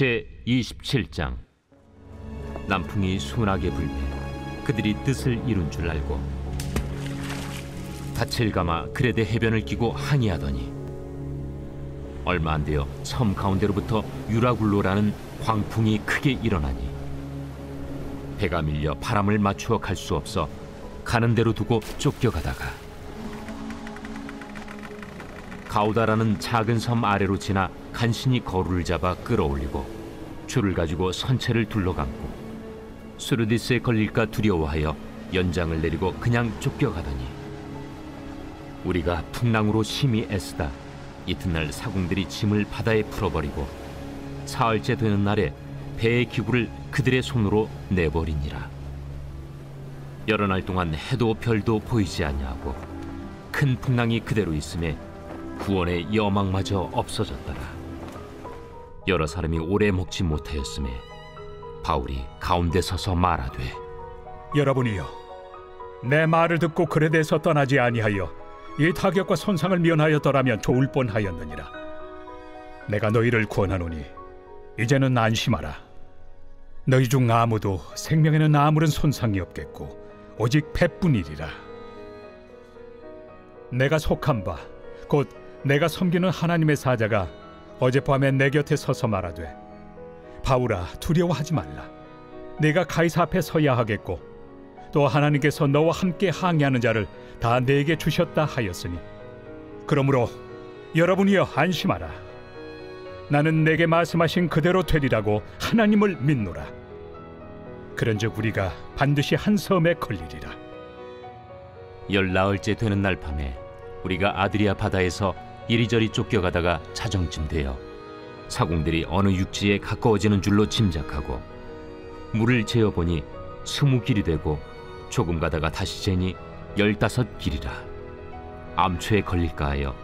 제27장. 남풍이 순하게 불매 그들이 뜻을 이룬 줄 알고 닻을 감아 그레데 해변을 끼고 항해하더니 얼마 안 되어 섬 가운데로부터 유라굴로라는 광풍이 크게 일어나니 배가 밀려 바람을 맞추어 갈 수 없어 가는 대로 두고 쫓겨가다가 가우다라는 작은 섬 아래로 지나 간신히 거루를 잡아 끌어올리고 줄을 가지고 선체를 둘러감고 수르디스에 걸릴까 두려워하여 연장을 내리고 그냥 쫓겨가더니 우리가 풍랑으로 심히 애쓰다 이튿날 사공들이 짐을 바다에 풀어버리고 사흘째 되는 날에 배의 기구를 그들의 손으로 내버리니라. 여러 날 동안 해도 별도 보이지 아니하고 큰 풍랑이 그대로 있음에 구원의 여망마저 없어졌더라. 여러 사람이 오래 먹지 못하였음에 바울이 가운데 서서 말하되 여러분이여, 내 말을 듣고 그레데에서 떠나지 아니하여 이 타격과 손상을 면하였더라면 좋을 뻔하였느니라. 내가 너희를 구원하노니 이제는 안심하라. 너희 중 아무도 생명에는 아무런 손상이 없겠고 오직 배뿐이리라. 내가 속한 바 곧 내가 섬기는 하나님의 사자가 어젯밤에 내 곁에 서서 말하되 바울아, 두려워하지 말라. 내가 가이사 앞에 서야 하겠고 또 하나님께서 너와 함께 항해하는 자를 다 내게 주셨다 하였으니 그러므로 여러분이여 안심하라. 나는 내게 말씀하신 그대로 되리라고 하나님을 믿노라. 그런즉 우리가 반드시 한 섬에 걸리리라. 10나흘째 되는 날 밤에 우리가 아드리아 바다에서 이리저리 쫓겨가다가 자정쯤 되어 사공들이 어느 육지에 가까워지는 줄로 짐작하고 물을 재어보니 20길이 되고 조금 가다가 다시 재니 15길이라. 암초에 걸릴까 하여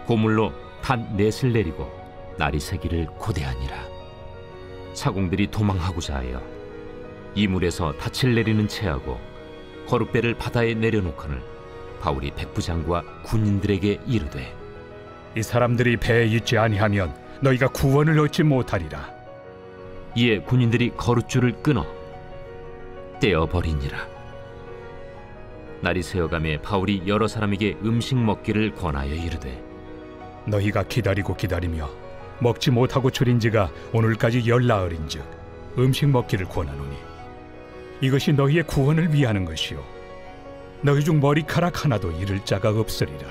고물로 단 넷을 내리고 날이 새기를 고대하니라. 사공들이 도망하고자 하여 이물에서 닻을 내리는 채하고 거룻배를 바다에 내려놓거늘 바울이 백부장과 군인들에게 이르되 이 사람들이 배에 있지 아니하면 너희가 구원을 얻지 못하리라. 이에 군인들이 거룻줄을 끊어 떼어버리니라. 날이 새어가매 바울이 여러 사람에게 음식 먹기를 권하여 이르되 너희가 기다리고 기다리며 먹지 못하고 줄인 지가 오늘까지 10나흘인즉 음식 먹기를 권하노니 이것이 너희의 구원을 위하는 것이요 너희 중 머리카락 하나도 잃을 자가 없으리라.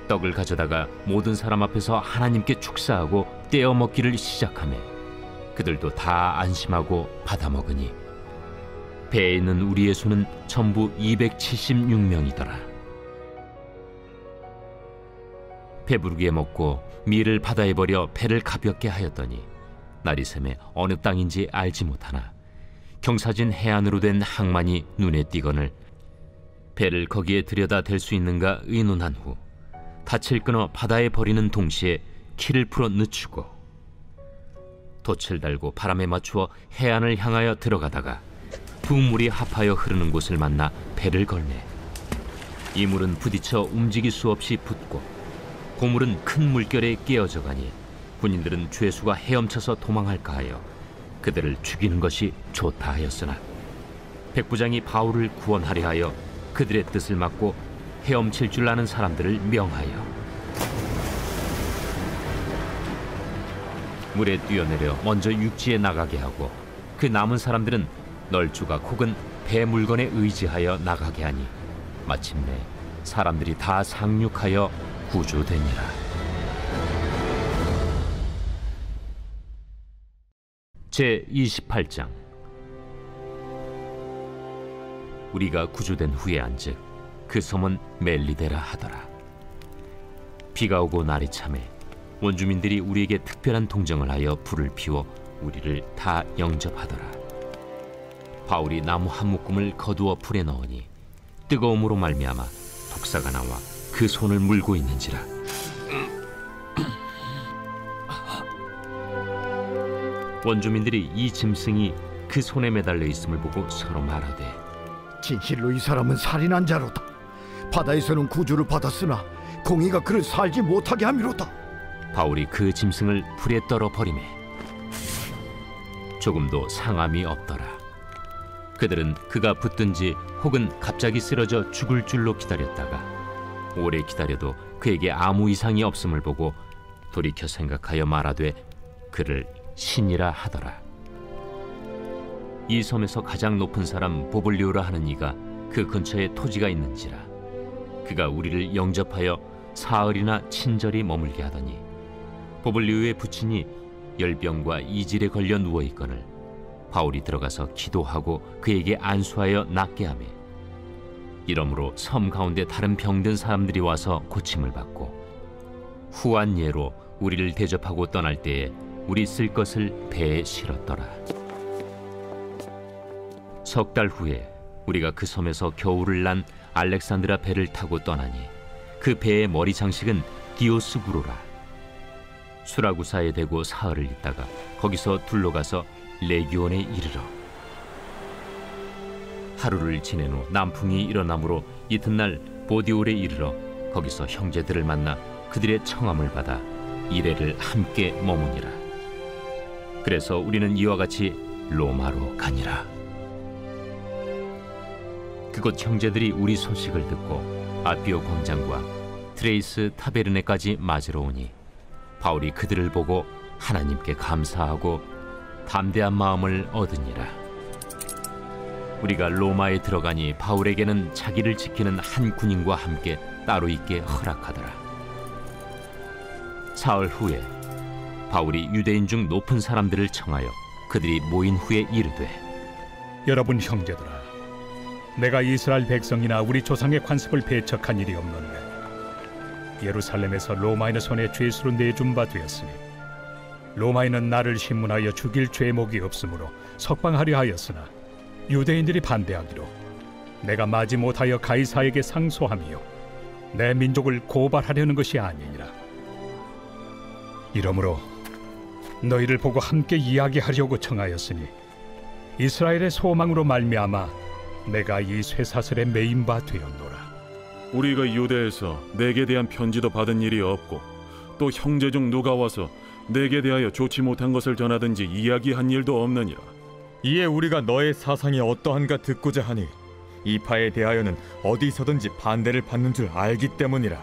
떡을 가져다가 모든 사람 앞에서 하나님께 축사하고 떼어 먹기를 시작하매 그들도 다 안심하고 받아 먹으니 배에 있는 우리의 수는 전부 276명이더라. 배부르게 먹고 밀을 바다에 버려 배를 가볍게 하였더니 날이 새매 어느 땅인지 알지 못하나 경사진 해안으로 된 항만이 눈에 띄거늘 배를 거기에 들여다 댈 수 있는가 의논한 후 닻을 끊어 바다에 버리는 동시에 키를 풀어 늦추고 돛을 달고 바람에 맞추어 해안을 향하여 들어가다가 두 물이 합하여 흐르는 곳을 만나 배를 걸매 이 물은 부딪혀 움직일 수 없이 붙고 고물은 큰 물결에 깨어져 가니 군인들은 죄수가 헤엄쳐서 도망할까 하여 그들을 죽이는 것이 좋다 하였으나 백부장이 바울을 구원하려 하여 그들의 뜻을 막고 헤엄칠 줄 아는 사람들을 명하여 물에 뛰어내려 먼저 육지에 나가게 하고 그 남은 사람들은 널주가 혹은 배 물건에 의지하여 나가게 하니 마침내 사람들이 다 상륙하여 구조되니라. 제28장. 우리가 구조된 후에 안즉 그 섬은 멜리데라 하더라. 비가 오고 날이 차매 원주민들이 우리에게 특별한 동정을 하여 불을 피워 우리를 다 영접하더라. 바울이 나무 한 묶음을 거두어 불에 넣으니 뜨거움으로 말미암아 독사가 나와 그 손을 물고 있는지라. 원주민들이 이 짐승이 그 손에 매달려 있음을 보고 서로 말하되 진실로 이 사람은 살인한 자로다. 바다에서는 구주를 받았으나 공의가 그를 살지 못하게 함이로다. 바울이 그 짐승을 불에 떨어 버리매 조금도 상함이 없더라. 그들은 그가 붙든지 혹은 갑자기 쓰러져 죽을 줄로 기다렸다가 오래 기다려도 그에게 아무 이상이 없음을 보고 돌이켜 생각하여 말하되 그를 신이라 하더라. 이 섬에서 가장 높은 사람 보블리오라 하는 이가 그 근처에 토지가 있는지라 그가 우리를 영접하여 사흘이나 친절히 머물게 하더니 보블리오의 부친이 열병과 이질에 걸려 누워 있거늘 바울이 들어가서 기도하고 그에게 안수하여 낫게 하며 이러므로 섬 가운데 다른 병든 사람들이 와서 고침을 받고 후한 예로 우리를 대접하고 떠날 때에 우리 쓸 것을 배에 실었더라. 석 달 후에 우리가 그 섬에서 겨울을 난 알렉산드라 배를 타고 떠나니 그 배의 머리 장식은 디오스구로라. 수라구사에 대고 사흘을 있다가 거기서 둘러가서 레기온에 이르러 하루를 지낸 후 남풍이 일어나므로 이튿날 보디올에 이르러 거기서 형제들을 만나 그들의 청함을 받아 이레를 함께 머무니라. 그래서 우리는 이와 같이 로마로 가니라. 그곳 형제들이 우리 소식을 듣고 아비오 광장과 트레이스 타베르네까지 맞으러 오니 바울이 그들을 보고 하나님께 감사하고 담대한 마음을 얻으니라. 우리가 로마에 들어가니 바울에게는 자기를 지키는 한 군인과 함께 따로 있게 허락하더라. 사흘 후에 바울이 유대인 중 높은 사람들을 청하여 그들이 모인 후에 이르되 여러분 형제들아, 내가 이스라엘 백성이나 우리 조상의 관습을 배척한 일이 없는데 예루살렘에서 로마인의 손에 죄수로 내준 바 되었으니 로마인은 나를 신문하여 죽일 죄목이 없으므로 석방하려 하였으나 유대인들이 반대하기로 내가 마지 못하여 가이사에게 상소하며 내 민족을 고발하려는 것이 아니니라. 이러므로 너희를 보고 함께 이야기하려고 청하였으니 이스라엘의 소망으로 말미암아 내가 이 쇠사슬에 매인 바 되었노라. 우리가 유대에서 내게 대한 편지도 받은 일이 없고 또 형제 중 누가 와서 내게 대하여 좋지 못한 것을 전하든지 이야기한 일도 없느니라. 이에 우리가 너의 사상이 어떠한가 듣고자 하니 이 파에 대하여는 어디서든지 반대를 받는 줄 알기 때문이라.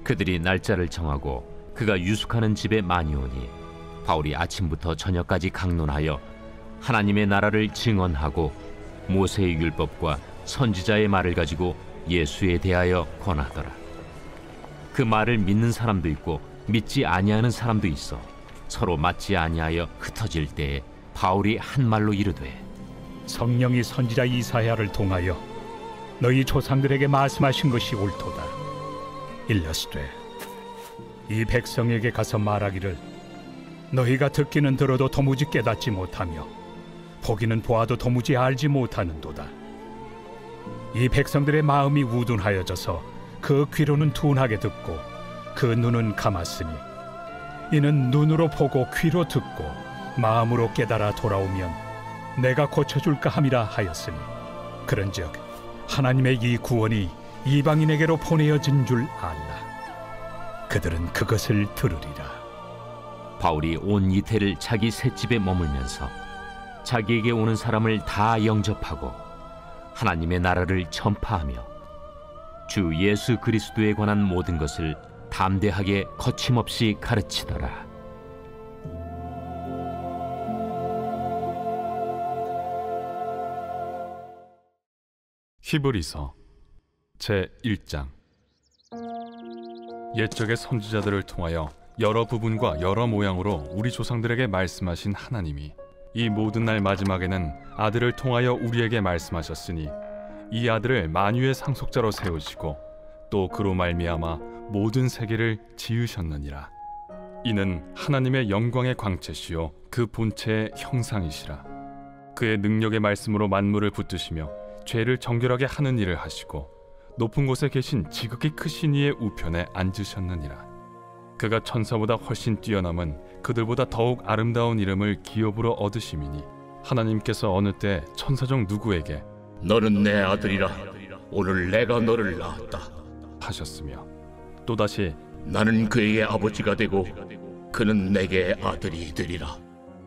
그들이 날짜를 정하고 그가 유숙하는 집에 많이 오니 바울이 아침부터 저녁까지 강론하여 하나님의 나라를 증언하고 모세의 율법과 선지자의 말을 가지고 예수에 대하여 권하더라. 그 말을 믿는 사람도 있고 믿지 아니하는 사람도 있어 서로 맞지 아니하여 흩어질 때에 바울이 한 말로 이르되 성령이 선지자 이사야를 통하여 너희 조상들에게 말씀하신 것이 옳도다. 일러스되 이 백성에게 가서 말하기를 너희가 듣기는 들어도 도무지 깨닫지 못하며 보기는 보아도 도무지 알지 못하는도다. 이 백성들의 마음이 우둔하여져서 그 귀로는 둔하게 듣고 그 눈은 감았으니 이는 눈으로 보고 귀로 듣고 마음으로 깨달아 돌아오면 내가 고쳐줄까 함이라 하였으니 그런즉 하나님의 이 구원이 이방인에게로 보내어진 줄 알라. 그들은 그것을 들으리라. 바울이 온 이태를 자기 셋집에 머물면서 자기에게 오는 사람을 다 영접하고 하나님의 나라를 전파하며 주 예수 그리스도에 관한 모든 것을 담대하게 거침없이 가르치더라. 히브리서 제1장. 옛적의 선지자들을 통하여 여러 부분과 여러 모양으로 우리 조상들에게 말씀하신 하나님이 이 모든 날 마지막에는 아들을 통하여 우리에게 말씀하셨으니 이 아들을 만유의 상속자로 세우시고 또 그로 말미암아 모든 세계를 지으셨느니라. 이는 하나님의 영광의 광채시요 그 본체의 형상이시라. 그의 능력의 말씀으로 만물을 붙드시며 죄를 정결하게 하는 일을 하시고 높은 곳에 계신 지극히 크신 이의 우편에 앉으셨느니라. 그가 천사보다 훨씬 뛰어남은 그들보다 더욱 아름다운 이름을 기업으로 얻으심이니 하나님께서 어느 때 천사 중 누구에게 너는 내 아들이라 오늘 내가 너를 낳았다 하셨으며 또다시 나는 그에게 아버지가 되고 그는 내게 아들이 되리라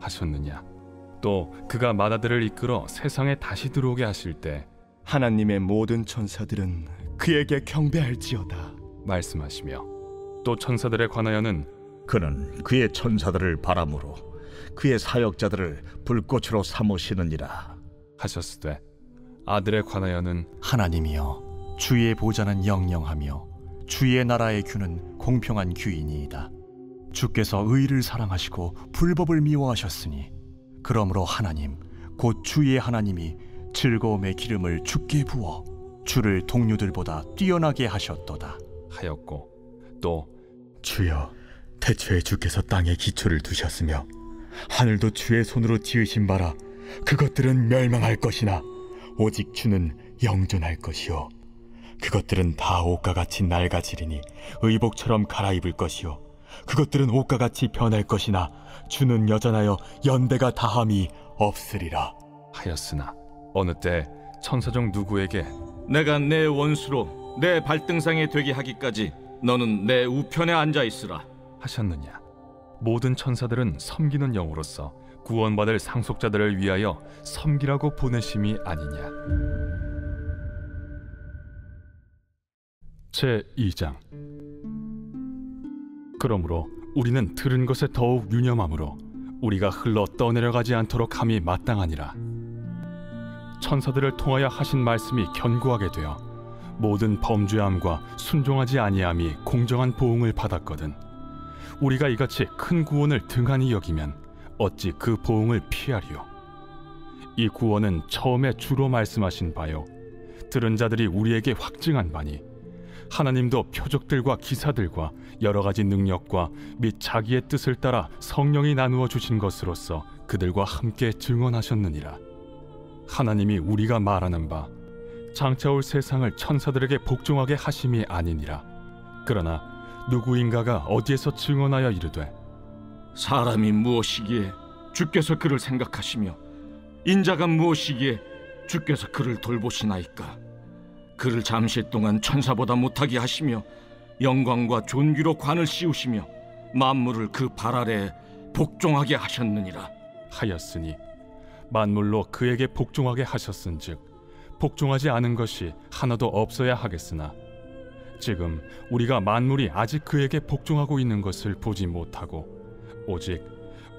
하셨느냐. 또 그가 맏아들을 이끌어 세상에 다시 들어오게 하실 때 하나님의 모든 천사들은 그에게 경배할지어다 말씀하시며, 또 천사들에 관하여는 그는 그의 천사들을 바람으로 그의 사역자들을 불꽃으로 삼으시느니라 하셨으되, 아들에 관하여는 하나님이여, 주의 보좌는 영영하며 주의 나라의 규는 공평한 규이니이다. 주께서 의를 사랑하시고 불법을 미워하셨으니 그러므로 하나님 곧 주의 하나님이 즐거움의 기름을 주께 부어 주를 동료들보다 뛰어나게 하셨도다 하였고, 또 주여, 태초에 주께서 땅에 기초를 두셨으며 하늘도 주의 손으로 지으신 바라 그것들은 멸망할 것이나 오직 주는 영존할 것이요 그것들은 다 옷과 같이 낡아지리니 의복처럼 갈아입을 것이요 그것들은 옷과 같이 변할 것이나 주는 여전하여 연대가 다함이 없으리라 하였으나, 어느 때 천사 중 누구에게 내가 내 원수로 내 발등상에 되게 하기까지 너는 내 우편에 앉아 있으라 하셨느냐? 모든 천사들은 섬기는 영으로서 구원받을 상속자들을 위하여 섬기라고 보내심이 아니냐? 제2장. 그러므로 우리는 들은 것에 더욱 유념함으로 우리가 흘러 떠내려가지 않도록 함이 마땅하니라. 천사들을 통하여 하신 말씀이 견고하게 되어 모든 범죄함과 순종하지 아니함이 공정한 보응을 받았거든. 우리가 이같이 큰 구원을 등한히 여기면 어찌 그 보응을 피하리요? 이 구원은 처음에 주로 말씀하신 바요, 들은 자들이 우리에게 확증한 바니, 하나님도 표적들과 기사들과 여러 가지 능력과 및 자기의 뜻을 따라 성령이 나누어 주신 것으로서 그들과 함께 증언하셨느니라. 하나님이 우리가 말하는 바 장차 올 세상을 천사들에게 복종하게 하심이 아니니라. 그러나 누구인가가 어디에서 증언하여 이르되, 사람이 무엇이기에 주께서 그를 생각하시며 인자가 무엇이기에 주께서 그를 돌보시나이까. 그를 잠시 동안 천사보다 못하게 하시며 영광과 존귀로 관을 씌우시며 만물을 그 발 아래에 복종하게 하셨느니라 하였으니, 만물로 그에게 복종하게 하셨은즉 복종하지 않은 것이 하나도 없어야 하겠으나, 지금 우리가 만물이 아직 그에게 복종하고 있는 것을 보지 못하고 오직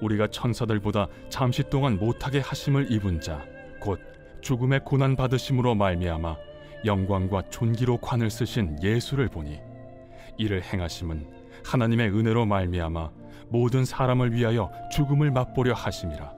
우리가 천사들보다 잠시 동안 못하게 하심을 입은 자, 곧 죽음의 고난 받으심으로 말미암아 영광과 존귀로 관을 쓰신 예수를 보니, 이를 행하심은 하나님의 은혜로 말미암아 모든 사람을 위하여 죽음을 맛보려 하심이라.